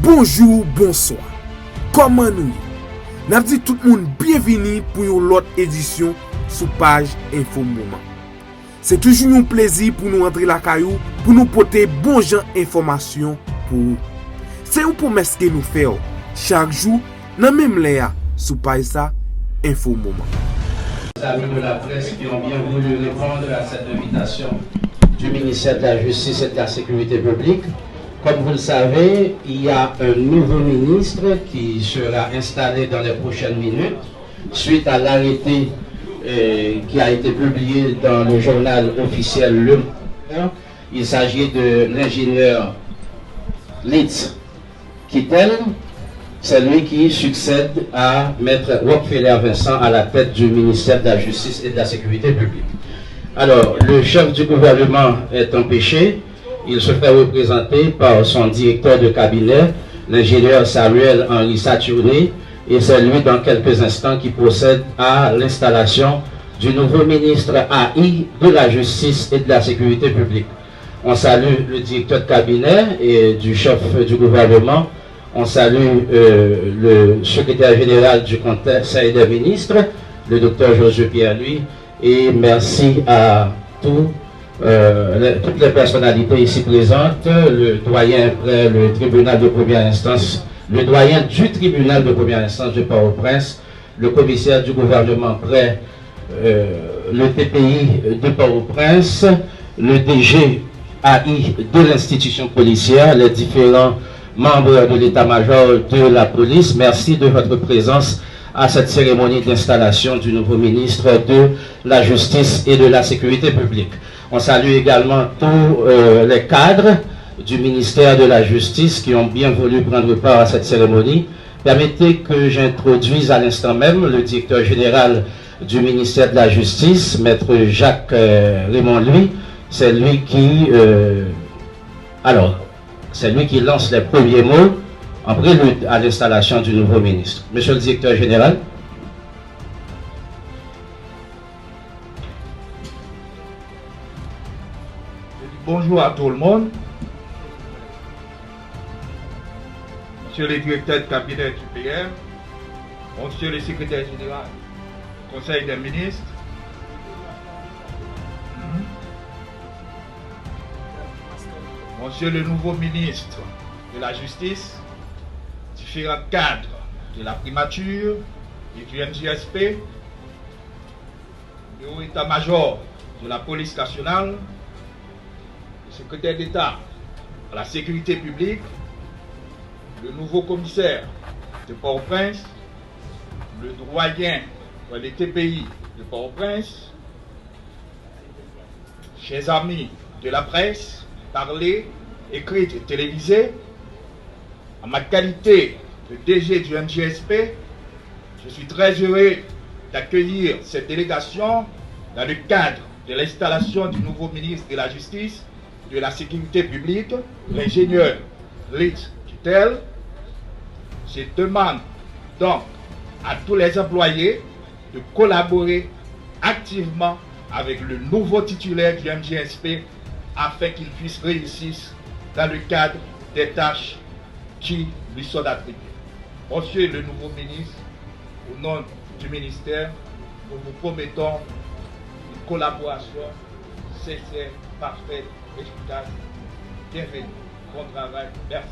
Bonjour, bonsoir. Comment nous? N'a dit tout le monde bienvenue pour une autre édition sur page Info Moment. C'est toujours un plaisir pour nous entrer la caillou pour nous porter bon genre information pour vous. C'est une promesse que nous faisons chaque jour dans même l'air sur page ça Info Moment. Amis de la presse qui ont bien voulu répondre à cette invitation du ministère de la Justice et de la Sécurité publique. Comme vous le savez, il y a un nouveau ministre qui sera installé dans les prochaines minutes suite à l'arrêté qui a été publié dans le journal officiel Le Monde. Il s'agit de l'ingénieur Litz Kittel. C'est lui qui succède à Maître Rockefeller Vincent à la tête du ministère de la Justice et de la Sécurité publique. Alors, le chef du gouvernement est empêché. Il se fait représenter par son directeur de cabinet, l'ingénieur Samuel-Henri Saturné, et c'est lui dans quelques instants qui procède à l'installation du nouveau ministre AI de la Justice et de la Sécurité publique. On salue le directeur de cabinet et du chef du gouvernement. On salue le secrétaire général du Conseil des ministres, le docteur Josué Pierre-Louis, et merci à toutes les personnalités ici présentes, le doyen près le tribunal de première instance, le doyen du tribunal de première instance de Port-au-Prince, le commissaire du gouvernement près le TPI de Port-au-Prince, le DG AI de l'institution policière, les différents membres de l'état-major de la police. Merci de votre présence à cette cérémonie d'installation du nouveau ministre de la Justice et de la Sécurité publique. On salue également tous les cadres du ministère de la Justice qui ont bien voulu prendre part à cette cérémonie. Permettez que j'introduise à l'instant même le directeur général du ministère de la Justice, Maître Jacques Raymond Louis. C'est lui qui... c'est lui qui lance les premiers mots en prélude à l'installation du nouveau ministre. Monsieur le directeur général. Bonjour à tout le monde. Monsieur le directeur de cabinet du PM, monsieur le secrétaire général du Conseil des ministres, monsieur le nouveau ministre de la Justice, différents cadres de la primature et du NJSP, le haut état-major de la police nationale, le secrétaire d'État à la sécurité publique, le nouveau commissaire de Port-au-Prince, le doyen pour les TPI de Port-au-Prince, chers amis de la presse, parlée, écrite et télévisée, en ma qualité de DG du NJSP, je suis très heureux d'accueillir cette délégation dans le cadre de l'installation du nouveau ministre de la Justice et de la Sécurité publique, l'ingénieur Litz Kittel. Je demande donc à tous les employés de collaborer activement avec le nouveau titulaire du NJSP afin qu'il puisse réussir dans le cadre des tâches qui lui sont attribuées. Monsieur le nouveau ministre, au nom du ministère, nous vous promettons une collaboration sincère, parfaite, efficace. Bienvenue. Bon travail. Merci.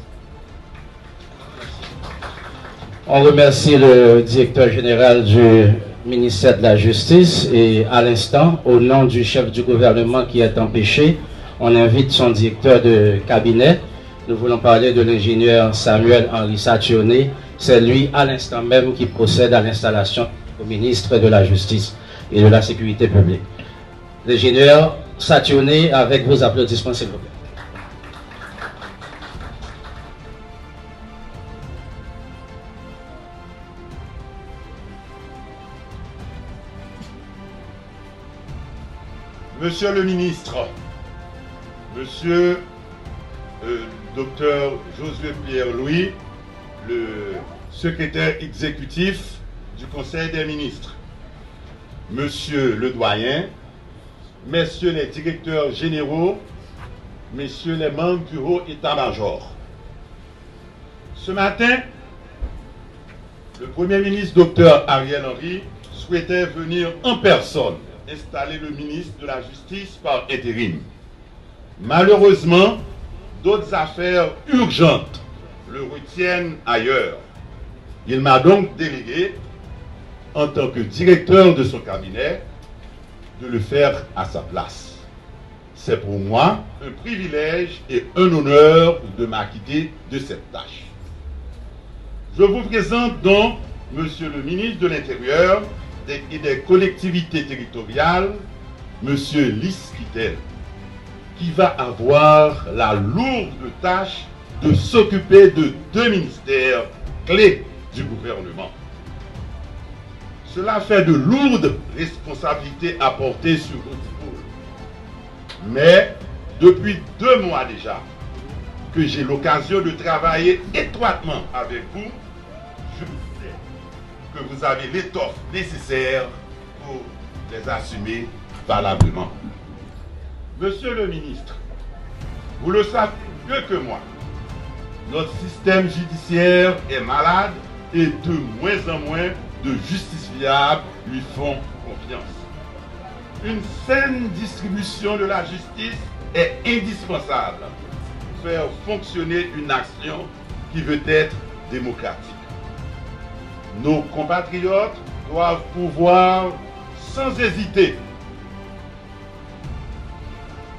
On remercie le directeur général du ministère de la Justice et à l'instant, au nom du chef du gouvernement qui est empêché, on invite son directeur de cabinet. Nous voulons parler de l'ingénieur Samuel-Henri Saturné. C'est lui à l'instant même qui procède à l'installation au ministre de la Justice et de la Sécurité publique. L'ingénieur Saturné, avec vos applaudissements s'il vous plaît. Monsieur le ministre, monsieur docteur Josué Pierre-Louis, le secrétaire exécutif du Conseil des ministres, monsieur le doyen, messieurs les directeurs généraux, messieurs les membres du haut état-major, Ce matin, le Premier ministre Dr Ariel Henry souhaitait venir en personne installer le ministre de la Justice par intérim. Malheureusement, d'autres affaires urgentes le retiennent ailleurs. Il m'a donc délégué, en tant que directeur de son cabinet, de le faire à sa place. C'est pour moi un privilège et un honneur de m'acquitter de cette tâche. Je vous présente donc, Monsieur le ministre de l'Intérieur et des collectivités territoriales, Monsieur Lys Kittel, qui va avoir la lourde tâche de s'occuper de 2 ministères clés du gouvernement. Cela fait de lourdes responsabilités à porter sur vos épaules. Mais depuis 2 mois déjà que j'ai l'occasion de travailler étroitement avec vous, je vous sais que vous avez l'étoffe nécessaire pour les assumer valablement. Monsieur le ministre, vous le savez mieux que moi, notre système judiciaire est malade et de moins en moins de justiciables lui font confiance. Une saine distribution de la justice est indispensable pour faire fonctionner une action qui veut être démocratique. Nos compatriotes doivent pouvoir, sans hésiter,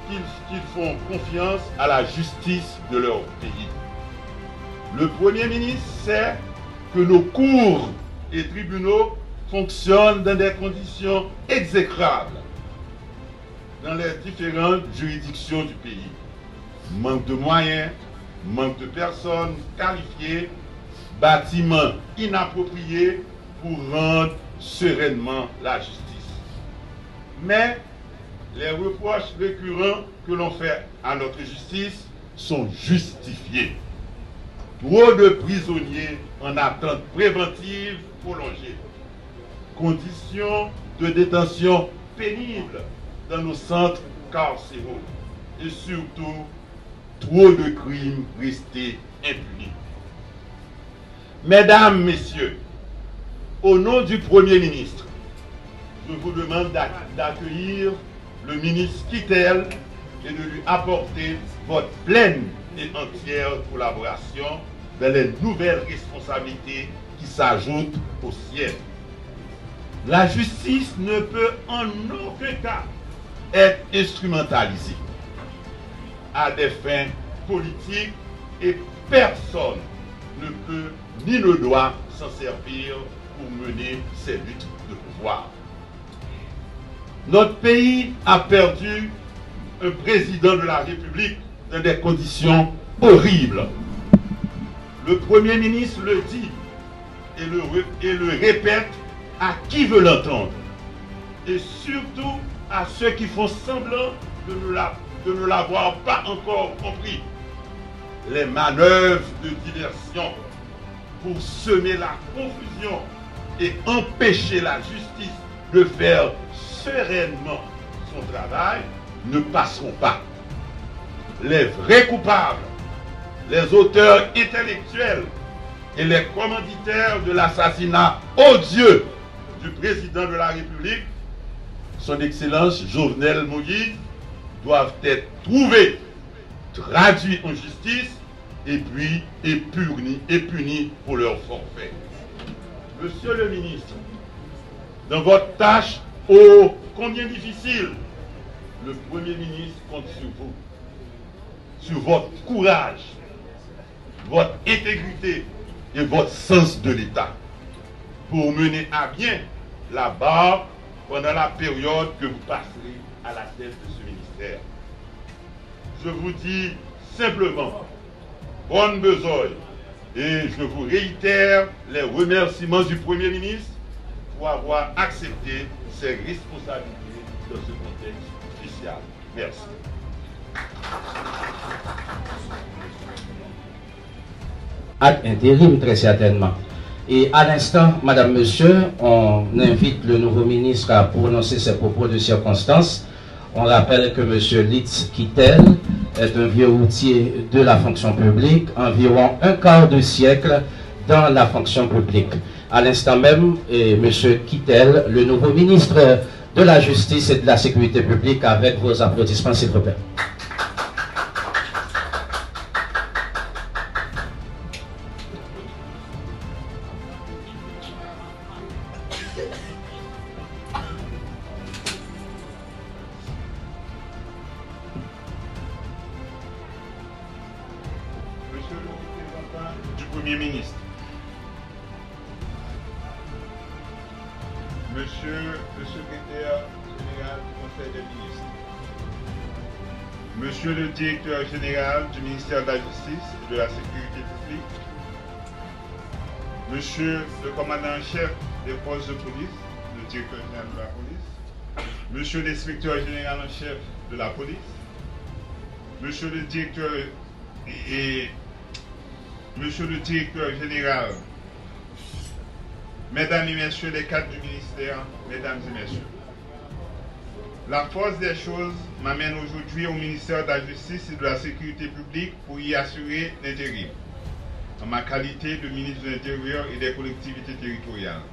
qu'ils font confiance à la justice de leur pays. Le Premier ministre sait que nos cours et tribunaux fonctionnent dans des conditions exécrables dans les différentes juridictions du pays. Manque de moyens, manque de personnes qualifiées, bâtiments inappropriés pour rendre sereinement la justice. Mais les reproches récurrents que l'on fait à notre justice sont justifiés. Trop de prisonniers en attente préventive prolongée. Conditions de détention pénibles dans nos centres carcéraux. Et surtout, trop de crimes restés impunis. Mesdames, Messieurs, au nom du Premier ministre, je vous demande d'accueillir le ministre Kittel et de lui apporter votre pleine et entière collaboration dans les nouvelles responsabilités qui s'ajoutent aux siennes. La justice ne peut en aucun cas être instrumentalisée à des fins politiques et personne ne peut ni ne doit s'en servir pour mener ses luttes de pouvoir. Notre pays a perdu un président de la République dans des conditions horribles. Le Premier ministre le dit et le répète à qui veut l'entendre. Et surtout à ceux qui font semblant de ne l'avoir pas encore compris. Les manœuvres de diversion pour semer la confusion et empêcher la justice de faire sereinement son travail ne passeront pas. Les vrais coupables, les auteurs intellectuels et les commanditaires de l'assassinat odieux du président de la République, son Excellence Jovenel Moïse, doivent être trouvés, traduits en justice et puis punis pour leur forfait. Monsieur le ministre, dans votre tâche ô combien difficile, le Premier ministre compte sur vous, sur votre courage, votre intégrité et votre sens de l'État pour mener à bien la barre pendant la période que vous passerez à la tête de ce ministère. Je vous dis simplement bonne besogne et je vous réitère les remerciements du Premier ministre pour avoir accepté ses responsabilités dans ce contexte spécial. Merci. Acte intérim, très certainement. Et à l'instant, Madame, Monsieur, on invite le nouveau ministre à prononcer ses propos de circonstance. On rappelle que Monsieur Lys Kittel est un vieux routier de la fonction publique, environ un quart de siècle dans la fonction publique. À l'instant même, M. Kittel, le nouveau ministre de la Justice et de la Sécurité publique, avec vos applaudissements, s'il vous plaît. Premier ministre, Monsieur le secrétaire général du Conseil des ministres, Monsieur le directeur général du ministère de la Justice et de la Sécurité publique, Monsieur le commandant-en-chef des forces de police, le directeur général de la police, Monsieur l'inspecteur général en chef de la police, Monsieur le directeur Monsieur le directeur général, Mesdames et Messieurs les cadres du ministère, Mesdames et Messieurs, la force des choses m'amène aujourd'hui au ministère de la Justice et de la Sécurité publique pour y assurer l'intérim, en ma qualité de ministre de l'Intérieur et des collectivités territoriales.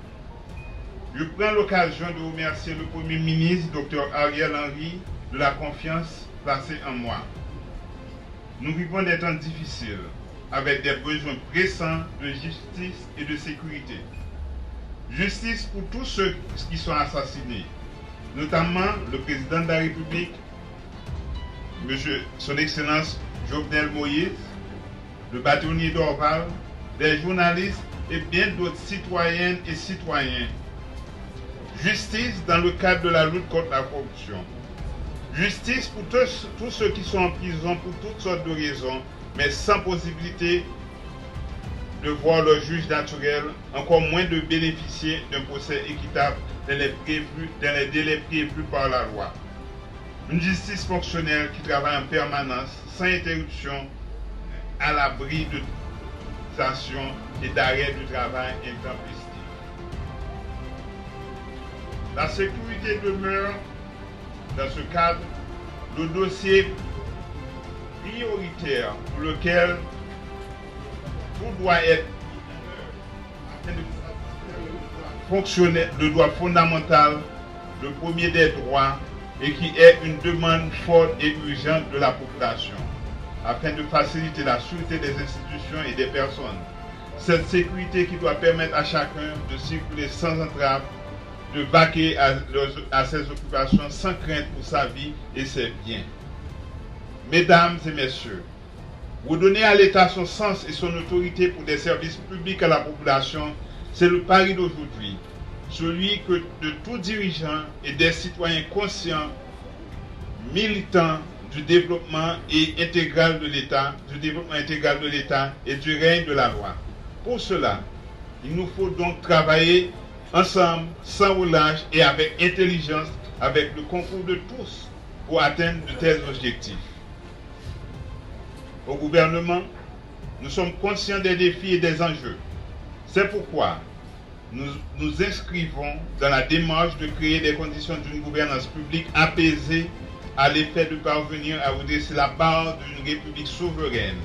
Je prends l'occasion de remercier le Premier ministre, Dr Ariel Henry, de la confiance placée en moi. Nous vivons des temps difficiles, avec des besoins pressants de justice et de sécurité. Justice pour tous ceux qui sont assassinés, notamment le président de la République, Son Excellence Jovenel Moïse, le bâtonnier d'Orval, des journalistes et bien d'autres citoyennes et citoyens. Justice dans le cadre de la lutte contre la corruption. Justice pour tous ceux qui sont en prison pour toutes sortes de raisons, mais sans possibilité de voir leur juge naturel, encore moins de bénéficier d'un procès équitable dans les délais prévus par la loi. Une justice fonctionnelle qui travaille en permanence, sans interruption, à l'abri de sanction et d'arrêt du travail intempestif. La sécurité demeure, dans ce cadre, le dossier prioritaire pour lequel tout doit être fonctionnel, le droit fondamental, le premier des droits, et qui est une demande forte et urgente de la population, afin de faciliter la sûreté des institutions et des personnes. Cette sécurité qui doit permettre à chacun de circuler sans entrave, de vaquer à ses occupations sans crainte pour sa vie et ses biens. Mesdames et messieurs, redonner à l'État son sens et son autorité pour des services publics à la population, c'est le pari d'aujourd'hui, celui que de tout dirigeant et des citoyens conscients, militants du développement intégral de l'État, et du règne de la loi. Pour cela, il nous faut donc travailler ensemble, sans relâche et avec intelligence, avec le concours de tous, pour atteindre de tels objectifs. Au gouvernement, nous sommes conscients des défis et des enjeux. C'est pourquoi nous nous inscrivons dans la démarche de créer des conditions d'une gouvernance publique apaisée à l'effet de parvenir à redresser la barre d'une république souveraine.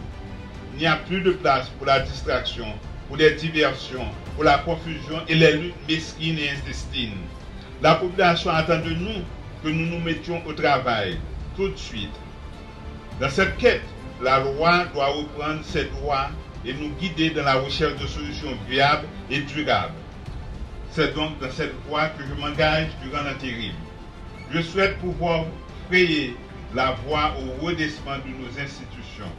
Il n'y a plus de place pour la distraction, pour les diversions, pour la confusion et les luttes mesquines et intestines. La population attend de nous que nous nous mettions au travail, tout de suite. Dans cette quête, la loi doit reprendre ses droits et nous guider dans la recherche de solutions viables et durables. C'est donc dans cette voie que je m'engage durant l'intérim. Je souhaite pouvoir frayer la voie au redressement de nos institutions.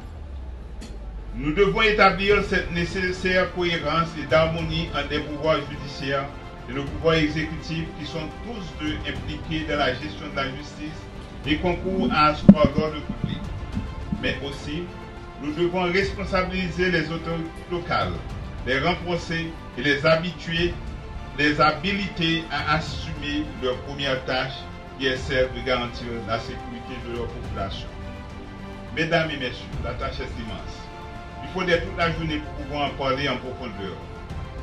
Nous devons établir cette nécessaire cohérence et d'harmonie entre les pouvoirs judiciaires et le pouvoir exécutif qui sont tous deux impliqués dans la gestion de la justice et concourent à asseoir l'ordre public. Mais aussi, nous devons responsabiliser les autorités locales, les renforcer et les habituer, les habiliter à assumer leur première tâche qui est celle de garantir la sécurité de leur population. Mesdames et messieurs, la tâche est immense. Il faudrait toute la journée pour pouvoir en parler en profondeur.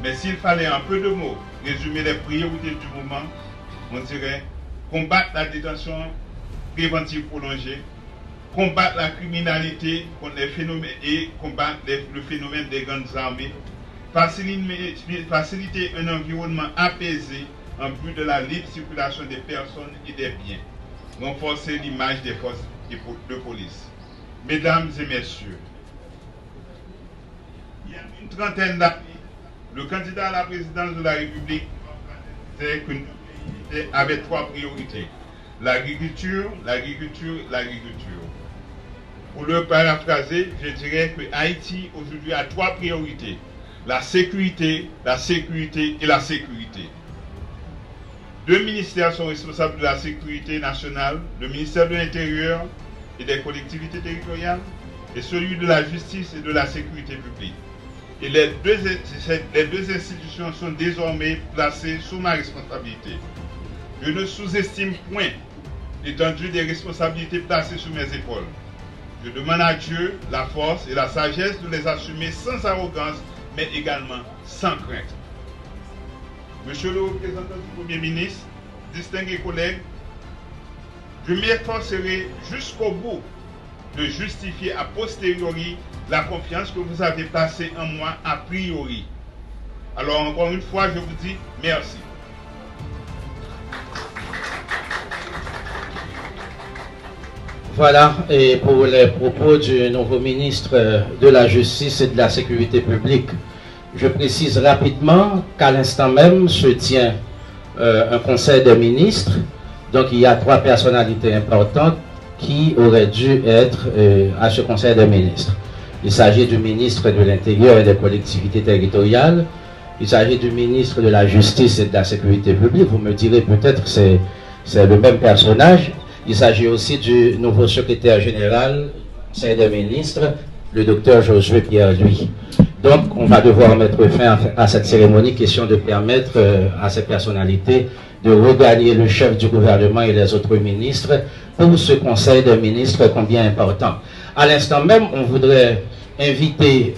Mais s'il fallait en peu de mots résumer les priorités du moment, on dirait combattre la détention préventive prolongée, combattre la criminalité contre les phénomènes et combattre le phénomène des grandes armées, faciliter un environnement apaisé en vue de la libre circulation des personnes et des biens, renforcer l'image des forces de police. Mesdames et messieurs, il y a une trentaine d'années, le candidat à la présidence de la République disait que avait 3 priorités: l'agriculture, l'agriculture, l'agriculture. Pour le paraphraser, je dirais que Haïti aujourd'hui a 3 priorités: la sécurité, la sécurité et la sécurité. 2 ministères sont responsables de la sécurité nationale, le ministère de l'Intérieur et des collectivités territoriales, et celui de la justice et de la sécurité publique. Et les deux institutions sont désormais placées sous ma responsabilité. Je ne sous-estime point l'étendue des responsabilités placées sur mes épaules. Je demande à Dieu la force et la sagesse de les assumer sans arrogance, mais également sans crainte. Monsieur le représentant du Premier ministre, distingués collègues, je m'efforcerai jusqu'au bout de justifier a posteriori la confiance que vous avez placée en moi a priori. Alors encore une fois, je vous dis merci. Voilà, et pour les propos du nouveau ministre de la Justice et de la Sécurité publique, je précise rapidement qu'à l'instant même se tient un conseil des ministres. Donc il y a 3 personnalités importantes qui auraient dû être à ce conseil des ministres. Il s'agit du ministre de l'Intérieur et des collectivités territoriales. Il s'agit du ministre de la Justice et de la Sécurité publique. Vous me direz peut-être que c'est le même personnage. Il s'agit aussi du nouveau secrétaire général du conseil des ministres, le docteur Josué Pierre-Louis. Donc, on va devoir mettre fin à cette cérémonie, question de permettre à ces personnalités de regagner le chef du gouvernement et les autres ministres pour ce conseil des ministres combien important. À l'instant même, on voudrait inviter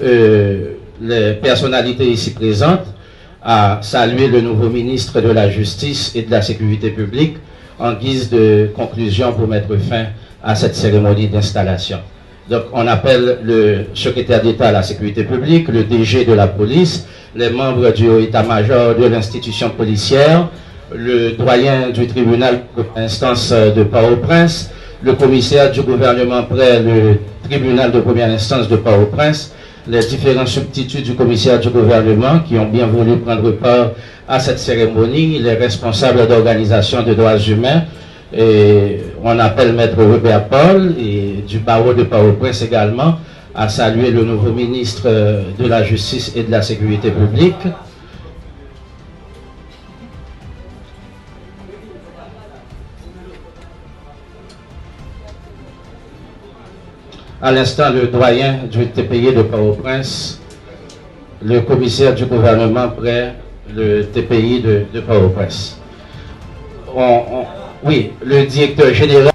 les personnalités ici présentes à saluer le nouveau ministre de la Justice et de la Sécurité publique en guise de conclusion pour mettre fin à cette cérémonie d'installation. Donc, on appelle le secrétaire d'État à la sécurité publique, le DG de la police, les membres du haut état-major de l'institution policière, le doyen du tribunal d'instance de Port-au-Prince, le commissaire du gouvernement près le tribunal de première instance de Port-au-Prince, les différents substituts du commissaire du gouvernement qui ont bien voulu prendre part à cette cérémonie, les responsables d'organisations de droits humains. Et on appelle Maître Robert Paul et du barreau de Port-au-Prince également à saluer le nouveau ministre de la Justice et de la Sécurité publique. À l'instant, le doyen du TPI de Port-au-Prince, le commissaire du gouvernement près le TPI de Port-au-Prince. Oui, le directeur général